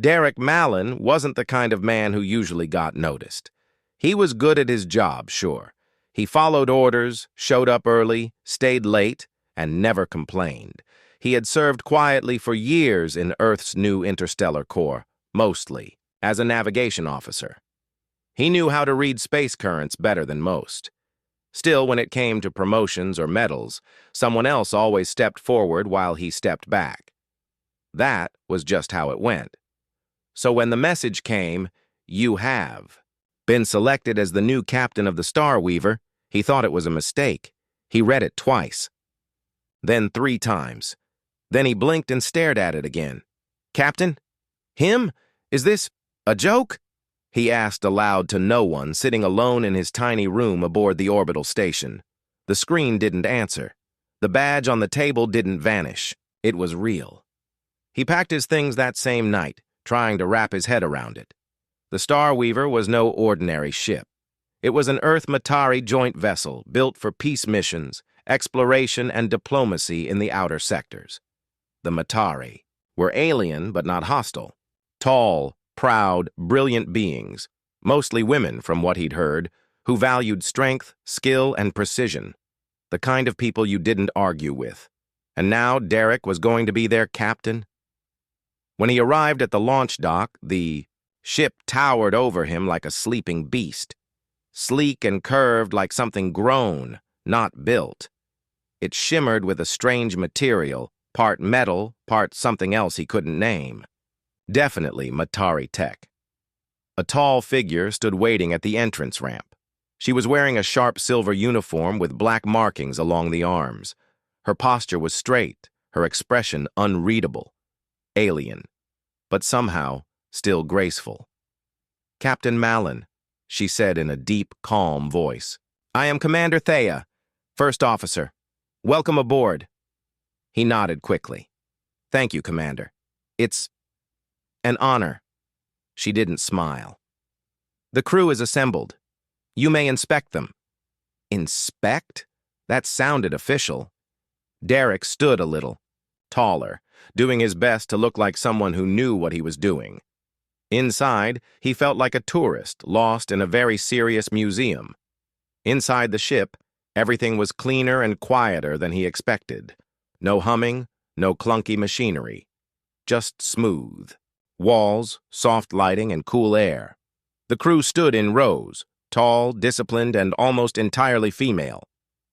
Derek Mallon wasn't the kind of man who usually got noticed. He was good at his job, sure. He followed orders, showed up early, stayed late, and never complained. He had served quietly for years in Earth's new interstellar core, mostly as a navigation officer. He knew how to read space currents better than most. Still, when it came to promotions or medals, someone else always stepped forward while he stepped back. That was just how it went. So when the message came, "You have been selected as the new captain of the Star Weaver," he thought it was a mistake. He read it twice, then 3 times. Then he blinked and stared at it again. "Captain? Him? Is this a joke?" he asked aloud to no one, sitting alone in his tiny room aboard the orbital station. The screen didn't answer. The badge on the table didn't vanish. It was real. He packed his things that same night, trying to wrap his head around it. The Star Weaver was no ordinary ship. It was an Earth-Matari joint vessel built for peace missions, exploration, and diplomacy in the outer sectors. The Matari were alien but not hostile. Tall, proud, brilliant beings, mostly women from what he'd heard, who valued strength, skill, and precision. The kind of people you didn't argue with. And now Derek was going to be their captain? When he arrived at the launch dock, the ship towered over him like a sleeping beast, sleek and curved like something grown, not built. It shimmered with a strange material, part metal, part something else he couldn't name. Definitely Matari tech. A tall figure stood waiting at the entrance ramp. She was wearing a sharp silver uniform with black markings along the arms. Her posture was straight, her expression unreadable. Alien, but somehow still graceful. "Captain Mallon," she said in a deep, calm voice. "I am Commander Thea, First Officer. Welcome aboard." He nodded quickly. "Thank you, Commander. It's an honor." She didn't smile. "The crew is assembled. You may inspect them." Inspect? That sounded official. Derek stood a little, taller, doing his best to look like someone who knew what he was doing. Inside, he felt like a tourist lost in a very serious museum. Inside the ship, everything was cleaner and quieter than he expected. No humming, no clunky machinery. Just smooth. Walls, soft lighting, and cool air. The crew stood in rows, tall, disciplined, and almost entirely female.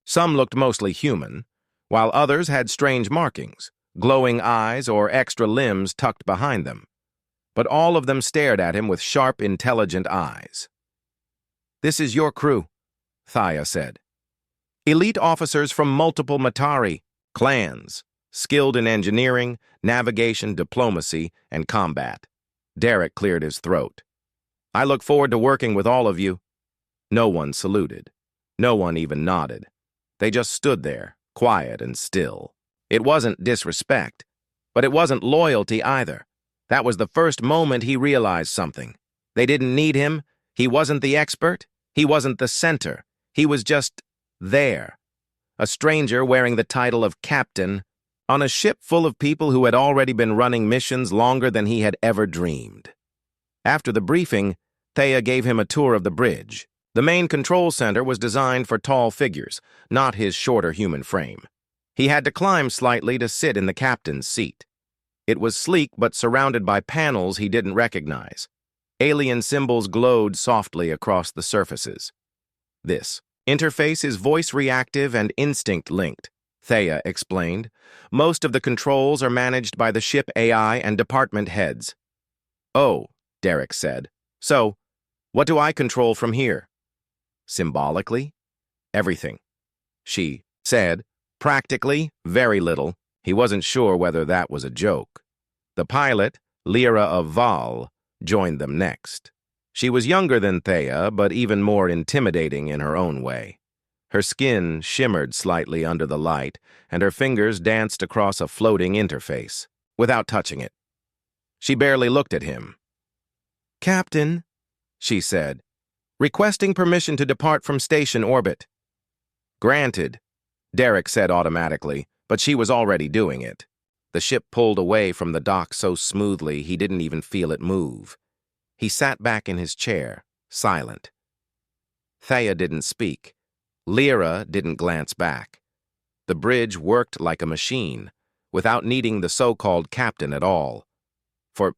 Some looked mostly human, while others had strange markings, glowing eyes or extra limbs tucked behind them. But all of them stared at him with sharp, intelligent eyes. "This is your crew," Thea said. "Elite officers from multiple Matari clans, skilled in engineering, navigation, diplomacy, and combat." Derek cleared his throat. "I look forward to working with all of you." No one saluted. No one even nodded. They just stood there, quiet and still. It wasn't disrespect, but it wasn't loyalty either. That was the first moment he realized something. They didn't need him. He wasn't the expert. He wasn't the center. He was just there. A stranger wearing the title of captain on a ship full of people who had already been running missions longer than he had ever dreamed. After the briefing, Thea gave him a tour of the bridge. The main control center was designed for tall figures, not his shorter human frame. He had to climb slightly to sit in the captain's seat. It was sleek but surrounded by panels he didn't recognize. Alien symbols glowed softly across the surfaces. "This interface is voice-reactive and instinct-linked," Thea explained. "Most of the controls are managed by the ship AI and department heads." "Oh," Derek said. "So, what do I control from here?" "Symbolically? Everything," she said. "Practically, very little." He wasn't sure whether that was a joke. The pilot, Lyra of Val, joined them next. She was younger than Thea, but even more intimidating in her own way. Her skin shimmered slightly under the light, and her fingers danced across a floating interface, without touching it. She barely looked at him. "Captain," she said, "requesting permission to depart from station orbit." "Granted," Derek said automatically, but she was already doing it. The ship pulled away from the dock so smoothly he didn't even feel it move. He sat back in his chair, silent. Thea didn't speak. Lyra didn't glance back. The bridge worked like a machine, without needing the so-called captain at all. For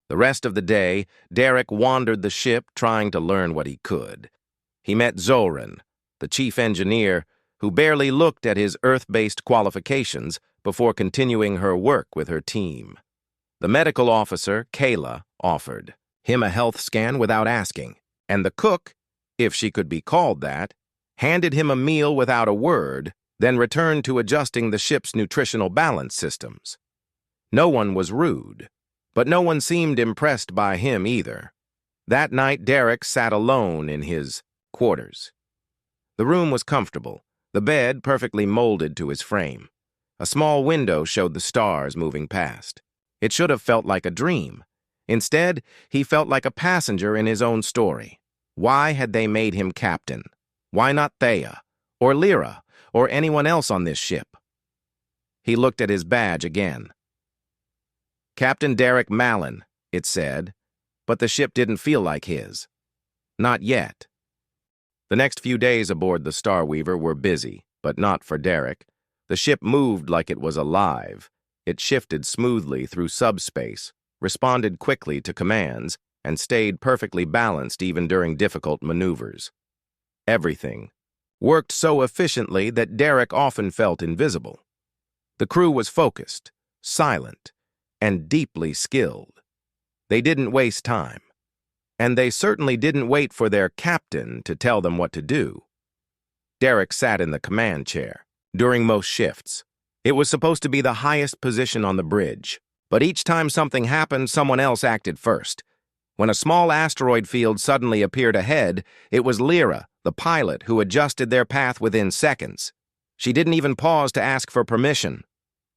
the rest of the day, Derek wandered the ship trying to learn what he could. He met Zoran, the chief engineer, who barely looked at his Earth-based qualifications before continuing her work with her team. The medical officer, Kayla, offered him a health scan without asking, and the cook, if she could be called that, handed him a meal without a word, then returned to adjusting the ship's nutritional balance systems. No one was rude, but no one seemed impressed by him either. That night, Derek sat alone in his quarters. The room was comfortable, the bed perfectly molded to his frame. A small window showed the stars moving past. It should have felt like a dream. Instead, he felt like a passenger in his own story. Why had they made him captain? Why not Thea, or Lyra, or anyone else on this ship? He looked at his badge again. Captain Derek Mallon, it said, but the ship didn't feel like his. Not yet. The next few days aboard the Starweaver were busy, but not for Derek. The ship moved like it was alive. It shifted smoothly through subspace, responded quickly to commands, and stayed perfectly balanced even during difficult maneuvers. Everything worked so efficiently that Derek often felt invisible. The crew was focused, silent, and deeply skilled. They didn't waste time. And they certainly didn't wait for their captain to tell them what to do. Derek sat in the command chair during most shifts. It was supposed to be the highest position on the bridge, but each time something happened, someone else acted first. When a small asteroid field suddenly appeared ahead, it was Lyra, the pilot, who adjusted their path within seconds. She didn't even pause to ask for permission.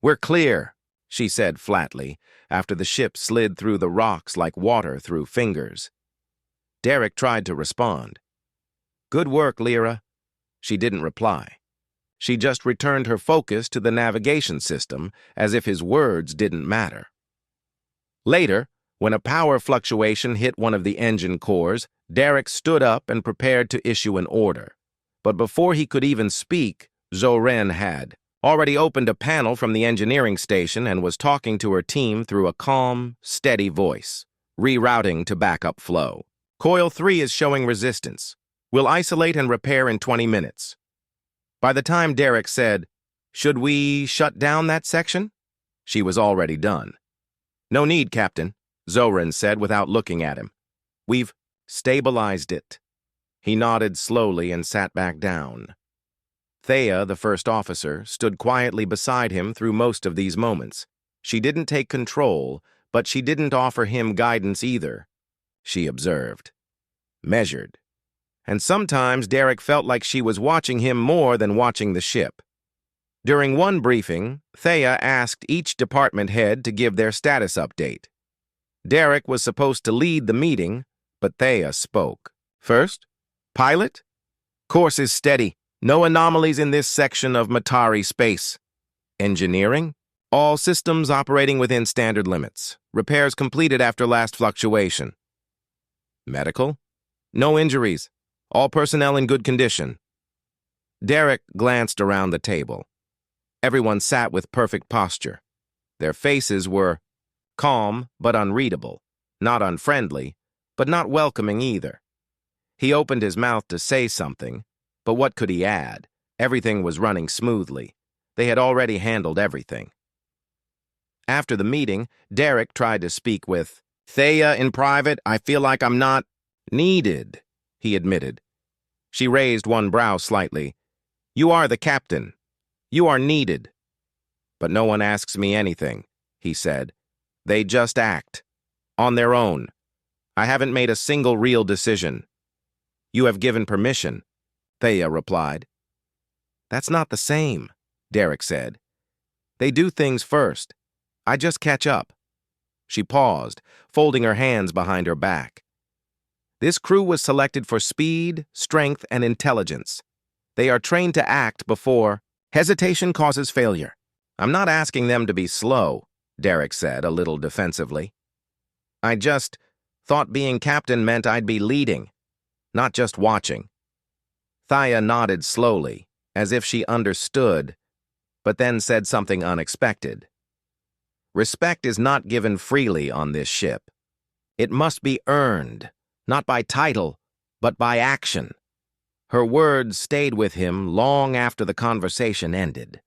"We're clear," she said flatly, after the ship slid through the rocks like water through fingers. Derek tried to respond. "Good work, Lyra." She didn't reply. She just returned her focus to the navigation system, as if his words didn't matter. Later, when a power fluctuation hit one of the engine cores, Derek stood up and prepared to issue an order. But before he could even speak, Zoran had already opened a panel from the engineering station and was talking to her team through a calm, steady voice, rerouting to backup flow. "Coil 3 is showing resistance. We'll isolate and repair in 20 minutes. By the time Derek said, "Should we shut down that section?" she was already done. "No need, Captain," Zoran said without looking at him. "We've stabilized it." He nodded slowly and sat back down. Thea, the first officer, stood quietly beside him through most of these moments. She didn't take control, but she didn't offer him guidance either. She observed, measured. And sometimes Derek felt like she was watching him more than watching the ship. During one briefing, Thea asked each department head to give their status update. Derek was supposed to lead the meeting, but Thea spoke. "First, pilot? Course is steady. No anomalies in this section of Matari space. Engineering? All systems operating within standard limits. Repairs completed after last fluctuation. Medical? No injuries. All personnel in good condition." Derek glanced around the table. Everyone sat with perfect posture. Their faces were calm but unreadable, not unfriendly, but not welcoming either. He opened his mouth to say something, but what could he add? Everything was running smoothly. They had already handled everything. After the meeting, Derek tried to speak with Thea in private. "I feel like I'm not needed," he admitted. She raised one brow slightly. "You are the captain. You are needed." "But no one asks me anything," he said. "They just act. On their own. I haven't made a single real decision." "You have given permission," Thea replied. "That's not the same," Derek said. "They do things first. I just catch up." She paused, folding her hands behind her back. This crew was selected for speed, strength, and intelligence. They are trained to act before hesitation causes failure. I'm not asking them to be slow, Derek said, a little defensively. I just thought being captain meant I'd be leading, not just watching. Thaya nodded slowly, as if she understood, but then said something unexpected. Respect is not given freely on this ship. It must be earned, not by title, but by action. Her words stayed with him long after the conversation ended.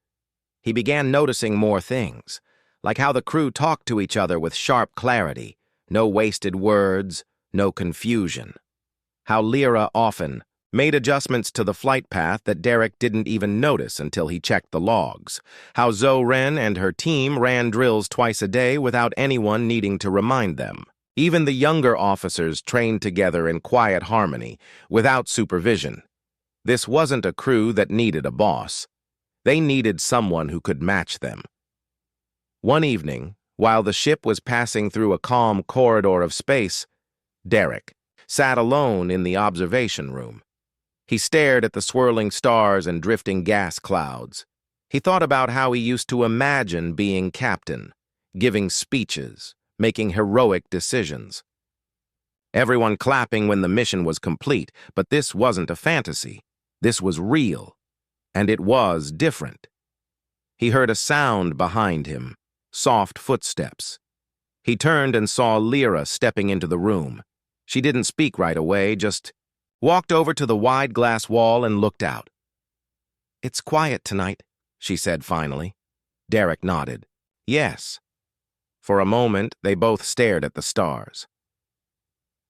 He began noticing more things, like how the crew talked to each other with sharp clarity, no wasted words, no confusion. How Lyra often made adjustments to the flight path that Derek didn't even notice until he checked the logs. How Zoren and her team ran drills twice a day without anyone needing to remind them. Even the younger officers trained together in quiet harmony, without supervision. This wasn't a crew that needed a boss. They needed someone who could match them. One evening, while the ship was passing through a calm corridor of space, Derek sat alone in the observation room. He stared at the swirling stars and drifting gas clouds. He thought about how he used to imagine being captain, giving speeches, making heroic decisions. Everyone clapping when the mission was complete, but this wasn't a fantasy. This was real, and it was different. He heard a sound behind him, soft footsteps. He turned and saw Lyra stepping into the room. She didn't speak right away, just walked over to the wide glass wall and looked out. "It's quiet tonight," she said finally. Derek nodded. "Yes." For a moment, they both stared at the stars.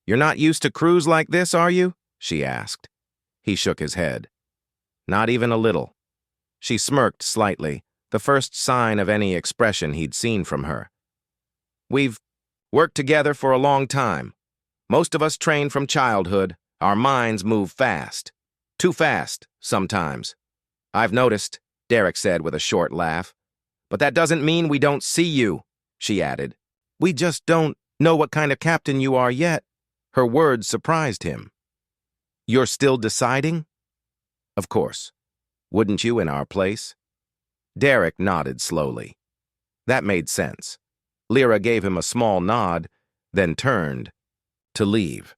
"You're not used to crews like this, are you?" she asked. He shook his head. "Not even a little." She smirked slightly, the first sign of any expression he'd seen from her. "We've worked together for a long time. Most of us train from childhood. Our minds move fast. Too fast, sometimes. I've noticed," Derek said with a short laugh. "But that doesn't mean we don't see you," she added. "We just don't know what kind of captain you are yet." Her words surprised him. "You're still deciding?" "Of course. Wouldn't you in our place?" Derek nodded slowly. That made sense. Lyra gave him a small nod, then turned to leave.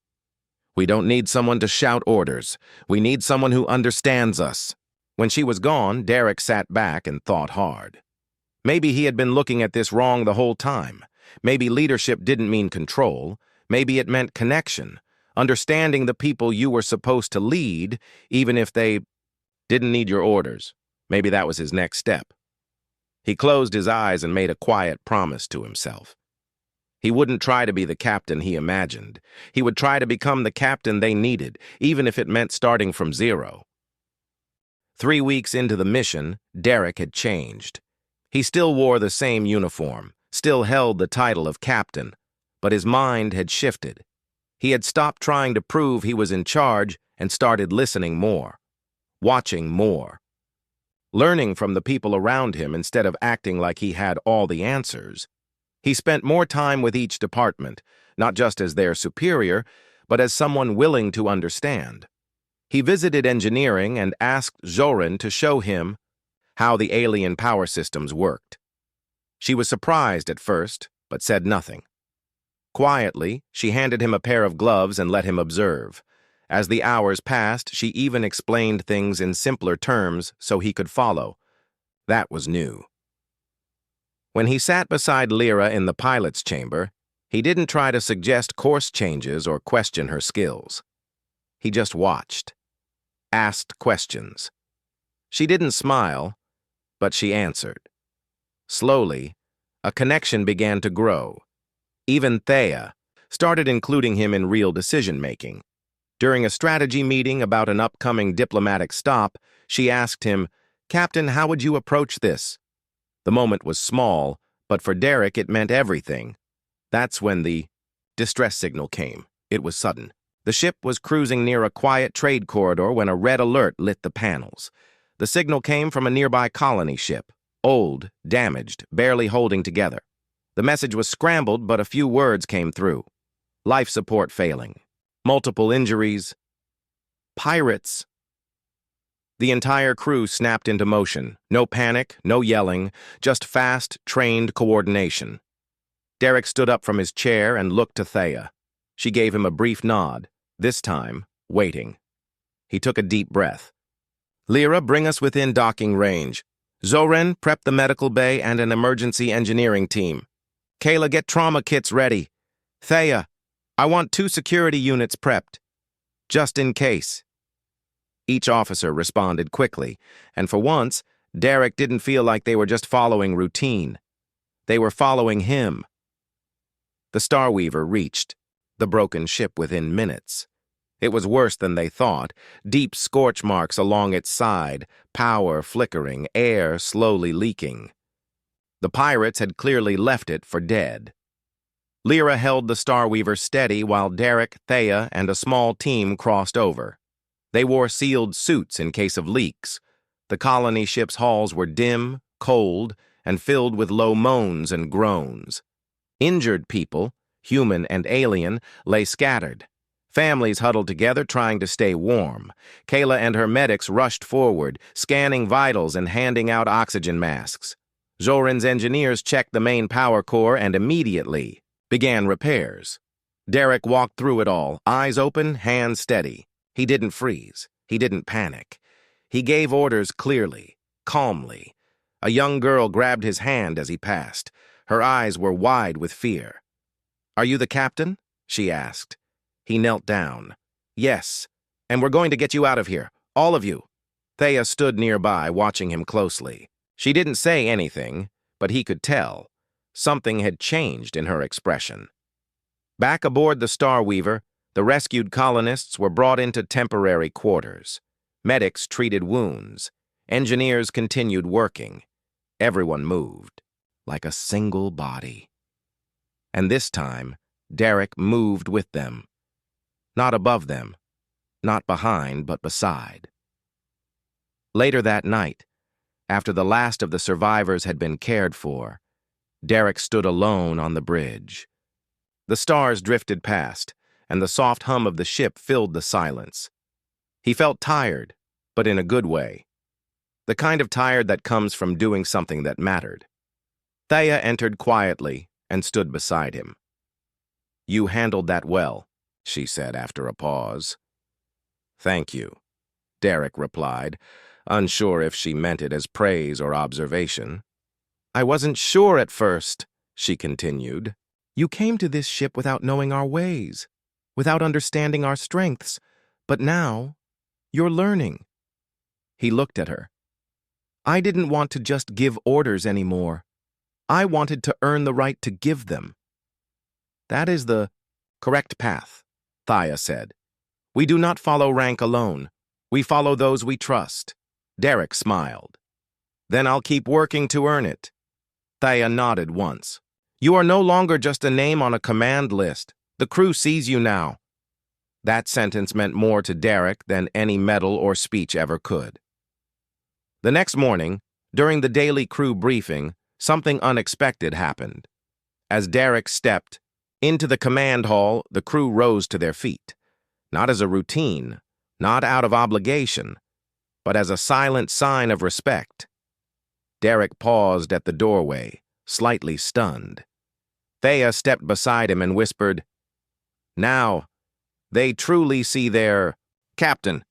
"We don't need someone to shout orders. We need someone who understands us." When she was gone, Derek sat back and thought hard. Maybe he had been looking at this wrong the whole time. Maybe leadership didn't mean control. Maybe it meant connection, understanding the people you were supposed to lead, even if they didn't need your orders. Maybe that was his next step. He closed his eyes and made a quiet promise to himself. He wouldn't try to be the captain he imagined. He would try to become the captain they needed, even if it meant starting from zero. 3 weeks into the mission, Derek had changed. He still wore the same uniform, still held the title of captain, but his mind had shifted. He had stopped trying to prove he was in charge and started listening more, watching more, learning from the people around him instead of acting like he had all the answers. He spent more time with each department, not just as their superior, but as someone willing to understand. He visited engineering and asked Zoren to show him how the alien power systems worked. She was surprised at first, but said nothing. Quietly, she handed him a pair of gloves and let him observe. As the hours passed, she even explained things in simpler terms so he could follow. That was new. When he sat beside Lyra in the pilot's chamber, he didn't try to suggest course changes or question her skills. He just watched, asked questions. She didn't smile, but she answered. Slowly, a connection began to grow. Even Thea started including him in real decision-making. During a strategy meeting about an upcoming diplomatic stop, she asked him, "Captain, how would you approach this?" The moment was small, but for Derek it meant everything. That's when the distress signal came. It was sudden. The ship was cruising near a quiet trade corridor when a red alert lit the panels. The signal came from a nearby colony ship, old, damaged, barely holding together. The message was scrambled, but a few words came through. Life support failing. Multiple injuries. Pirates. The entire crew snapped into motion. No panic, no yelling, just fast, trained coordination. Derek stood up from his chair and looked to Thea. She gave him a brief nod, this time, waiting. He took a deep breath. Lyra, bring us within docking range. Zoren, prep the medical bay and an emergency engineering team. Kayla, get trauma kits ready. Thea, I want 2 security units prepped, just in case. Each officer responded quickly, and for once, Derek didn't feel like they were just following routine. They were following him. The Starweaver reached the broken ship within minutes. It was worse than they thought, deep scorch marks along its side, power flickering, air slowly leaking. The pirates had clearly left it for dead. Lyra held the Starweaver steady while Derek, Thea, and a small team crossed over. They wore sealed suits in case of leaks. The colony ship's halls were dim, cold, and filled with low moans and groans. Injured people, human and alien, lay scattered. Families huddled together trying to stay warm. Kayla and her medics rushed forward, scanning vitals and handing out oxygen masks. Zoran's engineers checked the main power core and immediately began repairs. Derek walked through it all, eyes open, hands steady. He didn't freeze. He didn't panic. He gave orders clearly, calmly. A young girl grabbed his hand as he passed. Her eyes were wide with fear. "Are you the captain?" she asked. He knelt down. "Yes, and we're going to get you out of here, all of you." Thea stood nearby, watching him closely. She didn't say anything, but he could tell. Something had changed in her expression. Back aboard the Starweaver, the rescued colonists were brought into temporary quarters. Medics treated wounds. Engineers continued working. Everyone moved, like a single body. And this time, Derek moved with them. Not above them, not behind, but beside. Later that night, after the last of the survivors had been cared for, Derek stood alone on the bridge. The stars drifted past, and the soft hum of the ship filled the silence. He felt tired, but in a good way. The kind of tired that comes from doing something that mattered. Thea entered quietly and stood beside him. "You handled that well," she said after a pause. "Thank you," Derek replied, unsure if she meant it as praise or observation. "I wasn't sure at first," she continued. "You came to this ship without knowing our ways, without understanding our strengths, but now you're learning." He looked at her. "I didn't want to just give orders anymore. I wanted to earn the right to give them." "That is the correct path," Thea said. "We do not follow rank alone. We follow those we trust." Derek smiled. "Then I'll keep working to earn it." Thea nodded once. "You are no longer just a name on a command list. The crew sees you now." That sentence meant more to Derek than any medal or speech ever could. The next morning, during the daily crew briefing, something unexpected happened. As Derek stepped into the command hall, the crew rose to their feet. Not as a routine, not out of obligation, but as a silent sign of respect. Derek paused at the doorway, slightly stunned. Thea stepped beside him and whispered, "Now, they truly see their captain."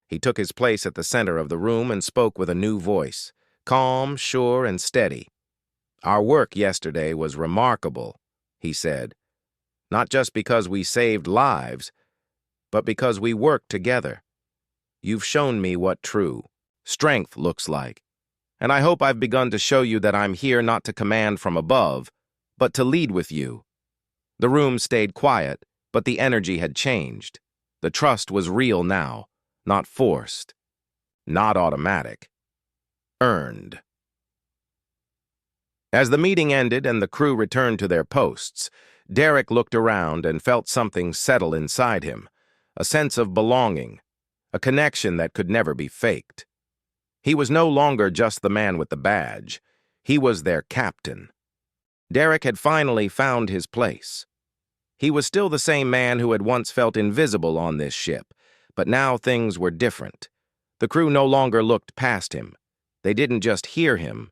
He took his place at the center of the room and spoke with a new voice, calm, sure, and steady. "Our work yesterday was remarkable," he said. "Not just because we saved lives, but because we worked together. You've shown me what true strength looks like, and I hope I've begun to show you that I'm here not to command from above, but to lead with you." The room stayed quiet, but the energy had changed. The trust was real now, not forced, not automatic, earned. As the meeting ended and the crew returned to their posts, Derek looked around and felt something settle inside him, a sense of belonging, a connection that could never be faked. He was no longer just the man with the badge. He was their captain. Derek had finally found his place. He was still the same man who had once felt invisible on this ship, but now things were different. The crew no longer looked past him. They didn't just hear him,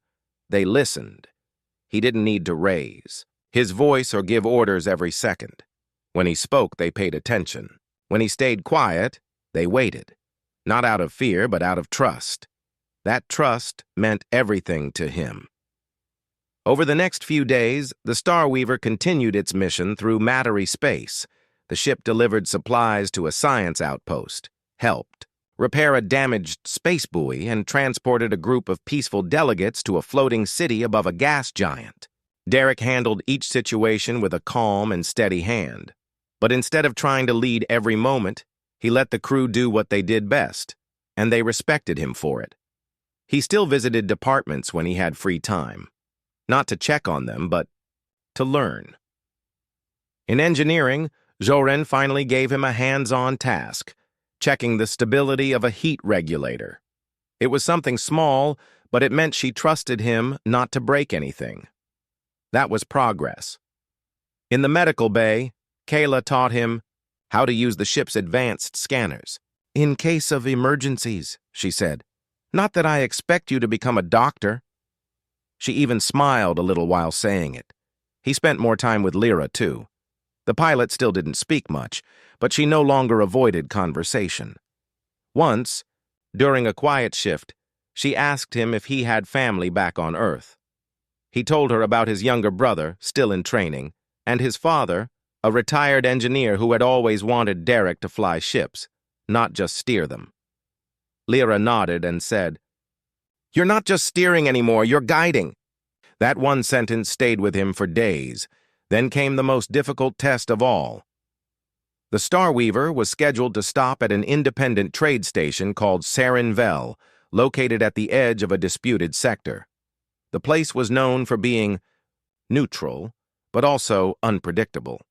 they listened. He didn't need to raise his voice or give orders every second. When he spoke, they paid attention. When he stayed quiet, they waited. Not out of fear, but out of trust. That trust meant everything to him. Over the next few days, the Starweaver continued its mission through Mattery space. The ship delivered supplies to a science outpost, helped repair a damaged space buoy, and transported a group of peaceful delegates to a floating city above a gas giant. Derek handled each situation with a calm and steady hand. But instead of trying to lead every moment, he let the crew do what they did best, and they respected him for it. He still visited departments when he had free time. Not to check on them, but to learn. In engineering, Joren finally gave him a hands-on task, checking the stability of a heat regulator. It was something small, but it meant she trusted him not to break anything. That was progress. In the medical bay, Kayla taught him how to use the ship's advanced scanners. "In case of emergencies," she said. "Not that I expect you to become a doctor." She even smiled a little while saying it. He spent more time with Lyra, too. The pilot still didn't speak much, but she no longer avoided conversation. Once, during a quiet shift, she asked him if he had family back on Earth. He told her about his younger brother, still in training, and his father, a retired engineer who had always wanted Derek to fly ships, not just steer them. Lyra nodded and said, "You're not just steering anymore, you're guiding." That one sentence stayed with him for days. Then came the most difficult test of all. The Starweaver was scheduled to stop at an independent trade station called Sarenvel, located at the edge of a disputed sector. The place was known for being neutral, but also unpredictable.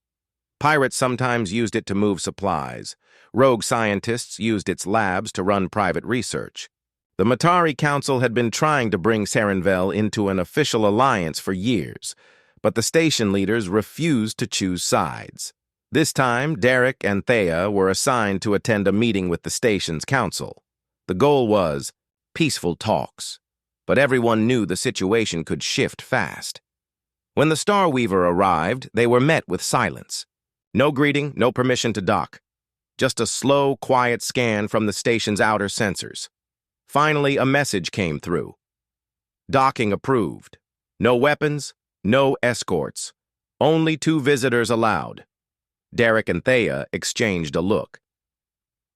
Pirates sometimes used it to move supplies. Rogue scientists used its labs to run private research. The Matari Council had been trying to bring Sarenvel into an official alliance for years, but the station leaders refused to choose sides. This time, Derek and Thea were assigned to attend a meeting with the station's council. The goal was peaceful talks, but everyone knew the situation could shift fast. When the Starweaver arrived, they were met with silence. No greeting, no permission to dock. Just a slow, quiet scan from the station's outer sensors. Finally, a message came through. Docking approved. No weapons, no escorts. Only 2 visitors allowed. Derek and Thea exchanged a look.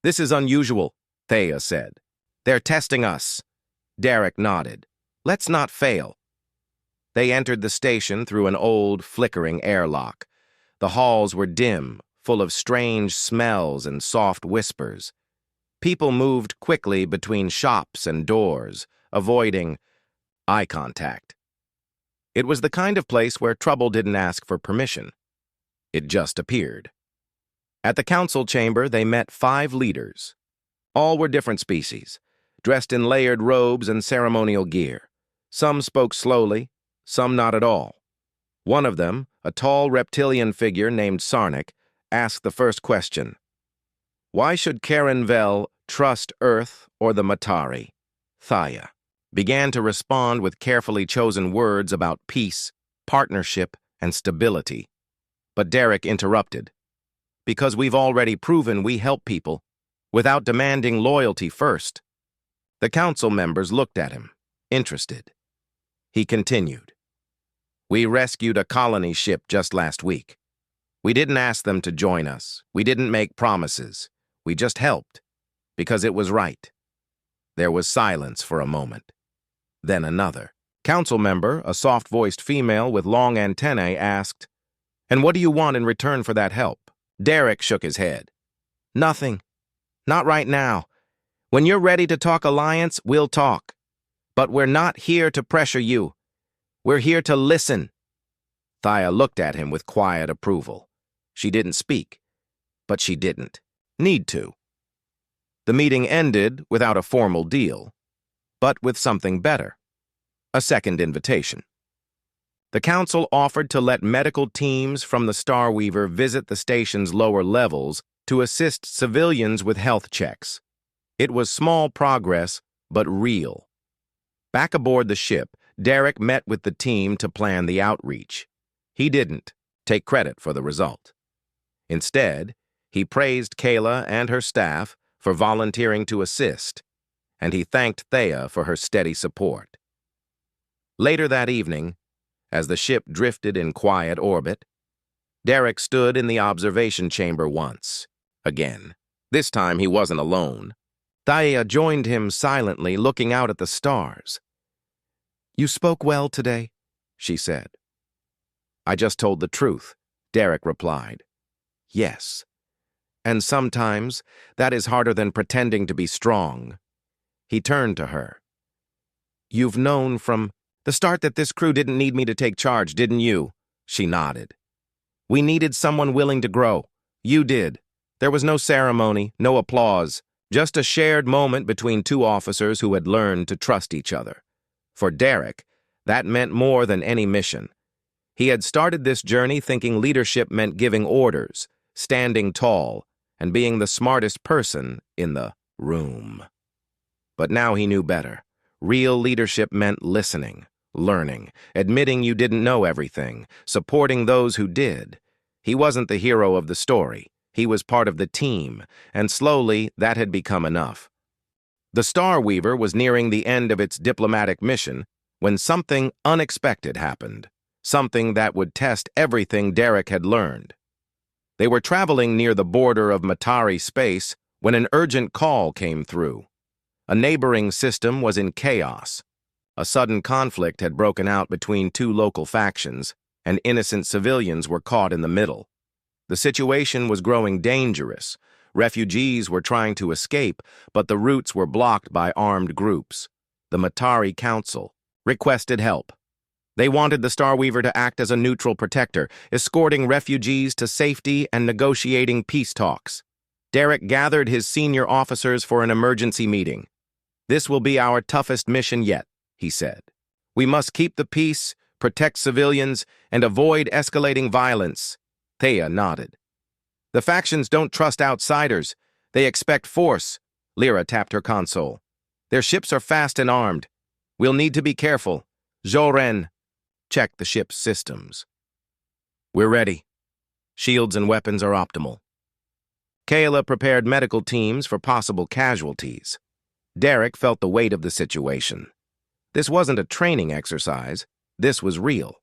"This is unusual," Thea said. "They're testing us." Derek nodded. "Let's not fail." They entered the station through an old, flickering airlock. The halls were dim, full of strange smells and soft whispers. People moved quickly between shops and doors, avoiding eye contact. It was the kind of place where trouble didn't ask for permission. It just appeared. At the council chamber, they met 5 leaders. All were different species, dressed in layered robes and ceremonial gear. Some spoke slowly, some not at all. One of them, a tall reptilian figure named Sarnik, asked the first question. "Why should Sarenvel trust Earth or the Matari?" Thea began to respond with carefully chosen words about peace, partnership, and stability. But Derek interrupted. "Because we've already proven we help people, without demanding loyalty first." The council members looked at him, interested. He continued. "We rescued a colony ship just last week. We didn't ask them to join us. We didn't make promises. We just helped, because it was right." There was silence for a moment. Then another. Council member, a soft-voiced female with long antennae, asked, "And what do you want in return for that help?" Derek shook his head. "Nothing. Not right now. When you're ready to talk alliance, we'll talk. But we're not here to pressure you. We're here to listen." Thea looked at him with quiet approval. She didn't speak, but she didn't need to. The meeting ended without a formal deal, but with something better. A second invitation. The council offered to let medical teams from the Starweaver visit the station's lower levels to assist civilians with health checks. It was small progress, but real. Back aboard the ship, Derek met with the team to plan the outreach. He didn't take credit for the result. Instead, he praised Kayla and her staff for volunteering to assist, and he thanked Thea for her steady support. Later that evening, as the ship drifted in quiet orbit, Derek stood in the observation chamber once again. This time he wasn't alone. Thea joined him silently, looking out at the stars. "You spoke well today," she said. "I just told the truth," Derek replied. "Yes. And sometimes that is harder than pretending to be strong." He turned to her. "You've known from the start that this crew didn't need me to take charge, didn't you?" She nodded. "We needed someone willing to grow. You did. There was no ceremony, no applause, just a shared moment between two officers who had learned to trust each other. For Derek, that meant more than any mission. He had started this journey thinking leadership meant giving orders, standing tall, and being the smartest person in the room. But now he knew better. Real leadership meant listening, learning, admitting you didn't know everything, supporting those who did. He wasn't the hero of the story. He was part of the team, and slowly that had become enough. The Star Weaver was nearing the end of its diplomatic mission when something unexpected happened, something that would test everything Derek had learned. They were traveling near the border of Matari space when an urgent call came through. A neighboring system was in chaos. A sudden conflict had broken out between two local factions, and innocent civilians were caught in the middle. The situation was growing dangerous. Refugees were trying to escape, but the routes were blocked by armed groups. The Matari Council requested help. They wanted the Star Weaver to act as a neutral protector, escorting refugees to safety and negotiating peace talks. Derek gathered his senior officers for an emergency meeting. "This will be our toughest mission yet," he said. "We must keep the peace, protect civilians, and avoid escalating violence." Thea nodded. "The factions don't trust outsiders. They expect force." Lyra tapped her console. "Their ships are fast and armed. We'll need to be careful." Joren checked the ship's systems. "We're ready. Shields and weapons are optimal." Kayla prepared medical teams for possible casualties. Derek felt the weight of the situation. This wasn't a training exercise. This was real.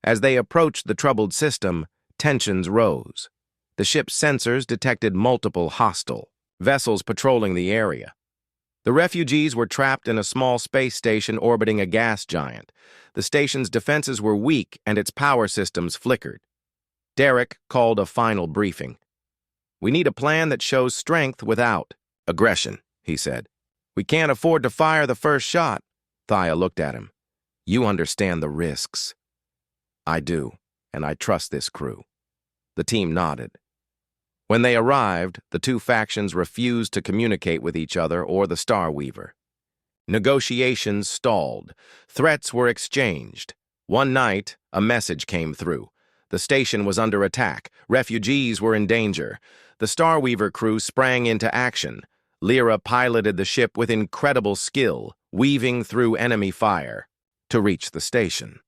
As they approached the troubled system, tensions rose. The ship's sensors detected multiple hostile vessels patrolling the area. The refugees were trapped in a small space station orbiting a gas giant. The station's defenses were weak and its power systems flickered. Derek called a final briefing. "We need a plan that shows strength without aggression," he said. "We can't afford to fire the first shot." Thea looked at him. "You understand the risks." "I do, and I trust this crew." The team nodded. When they arrived, the two factions refused to communicate with each other or the Star Weaver. Negotiations stalled. Threats were exchanged. One night, a message came through. The station was under attack. Refugees were in danger. The Star Weaver crew sprang into action. Lyra piloted the ship with incredible skill, weaving through enemy fire to reach the station.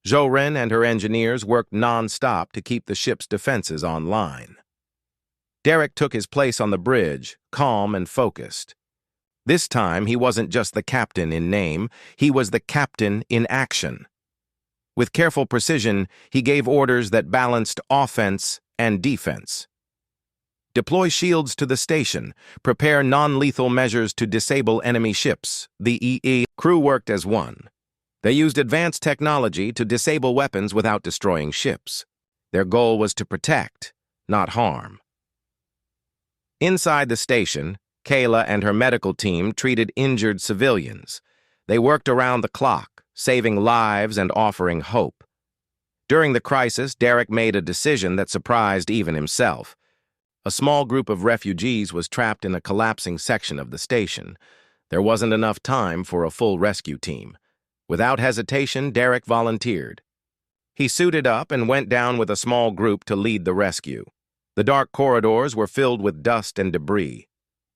Joren and her engineers worked non-stop to keep the ship's defenses online. Derek took his place on the bridge, calm and focused. This time, he wasn't just the captain in name, he was the captain in action. With careful precision, he gave orders that balanced offense and defense. "Deploy shields to the station. Prepare non-lethal measures to disable enemy ships." The EE crew worked as one. They used advanced technology to disable weapons without destroying ships. Their goal was to protect, not harm. Inside the station, Kayla and her medical team treated injured civilians. They worked around the clock, saving lives and offering hope. During the crisis, Derek made a decision that surprised even himself. A small group of refugees was trapped in a collapsing section of the station. There wasn't enough time for a full rescue team. Without hesitation, Derek volunteered. He suited up and went down with a small group to lead the rescue. The dark corridors were filled with dust and debris.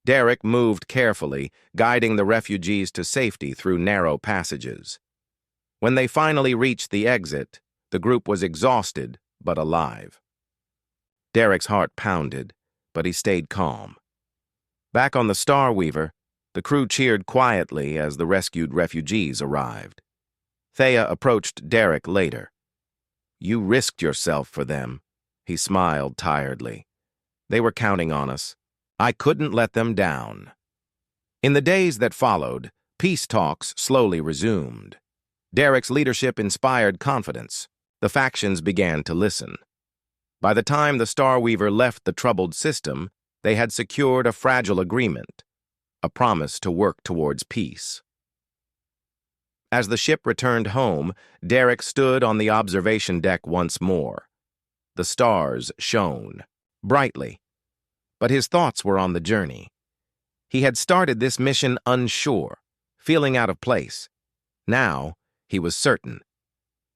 Derek moved carefully, guiding the refugees to safety through narrow passages. When they finally reached the exit, the group was exhausted but alive. Derek's heart pounded, but he stayed calm. Back on the Star Weaver, the crew cheered quietly as the rescued refugees arrived. Thea approached Derek later. "You risked yourself for them," he smiled tiredly. "They were counting on us. I couldn't let them down." In the days that followed, peace talks slowly resumed. Derek's leadership inspired confidence. The factions began to listen. By the time the Star Weaver left the troubled system, they had secured a fragile agreement, a promise to work towards peace. As the ship returned home, Derek stood on the observation deck once more. The stars shone brightly, but his thoughts were on the journey. He had started this mission unsure, feeling out of place. Now, he was certain.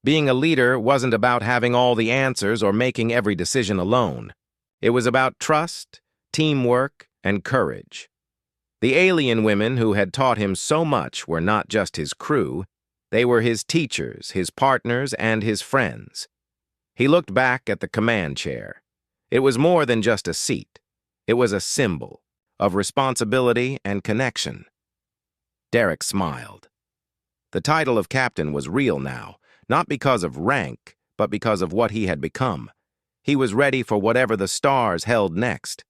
Being a leader wasn't about having all the answers or making every decision alone. It was about trust, teamwork, and courage. The alien women who had taught him so much were not just his crew. They were his teachers, his partners, and his friends. He looked back at the command chair. It was more than just a seat. It was a symbol of responsibility and connection. Derek smiled. The title of captain was real now, not because of rank, but because of what he had become. He was ready for whatever the stars held next.